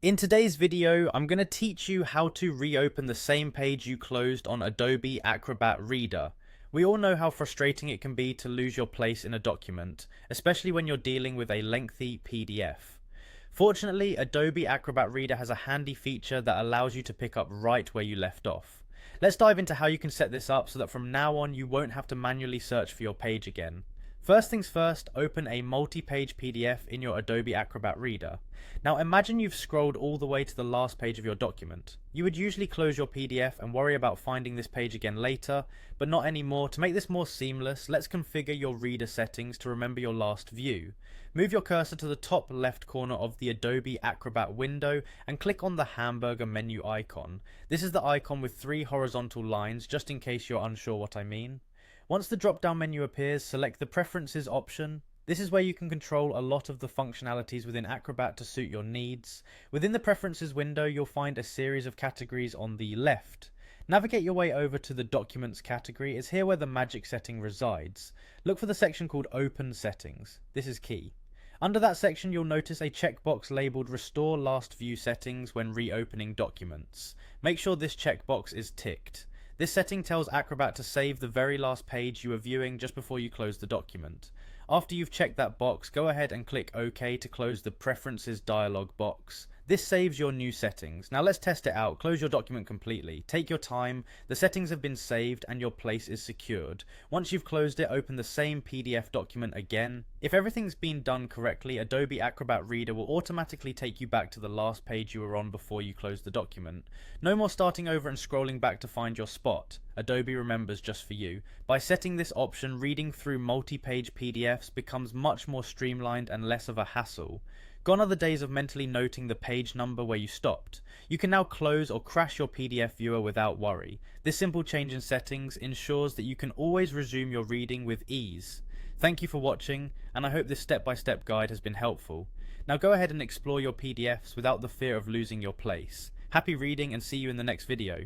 In today's video, I'm going to teach you how to reopen the same page you closed on Adobe Acrobat Reader. We all know how frustrating it can be to lose your place in a document, especially when you're dealing with a lengthy PDF. Fortunately, Adobe Acrobat Reader has a handy feature that allows you to pick up right where you left off. Let's dive into how you can set this up so that from now on you won't have to manually search for your page again. First things first, open a multi-page PDF in your Adobe Acrobat Reader. Now imagine you've scrolled all the way to the last page of your document. You would usually close your PDF and worry about finding this page again later, but not anymore. To make this more seamless, let's configure your reader settings to remember your last view. Move your cursor to the top left corner of the Adobe Acrobat window and click on the hamburger menu icon. This is the icon with 3 horizontal lines, just in case you're unsure what I mean. Once the drop-down menu appears, select the Preferences option. This is where you can control a lot of the functionalities within Acrobat to suit your needs. Within the Preferences window, you'll find a series of categories on the left. Navigate your way over to the Documents category. It's here where the magic setting resides. Look for the section called Open Settings. This is key. Under that section, you'll notice a checkbox labeled Restore Last View Settings when reopening documents. Make sure this checkbox is ticked. This setting tells Acrobat to save the very last page you were viewing just before you close the document. After you've checked that box, go ahead and click OK to close the Preferences dialog box. This saves your new settings. Now let's test it out. Close your document completely. Take your time. The settings have been saved and your place is secured. Once you've closed it, open the same PDF document again. If everything's been done correctly, Adobe Acrobat Reader will automatically take you back to the last page you were on before you closed the document. No more starting over and scrolling back to find your spot. Adobe remembers just for you. By setting this option, reading through multi-page PDFs becomes much more streamlined and less of a hassle. Gone are the days of mentally noting the page number where you stopped. You can now close or crash your PDF viewer without worry. This simple change in settings ensures that you can always resume your reading with ease. Thank you for watching, and I hope this step-by-step guide has been helpful. Now go ahead and explore your PDFs without the fear of losing your place. Happy reading and see you in the next video.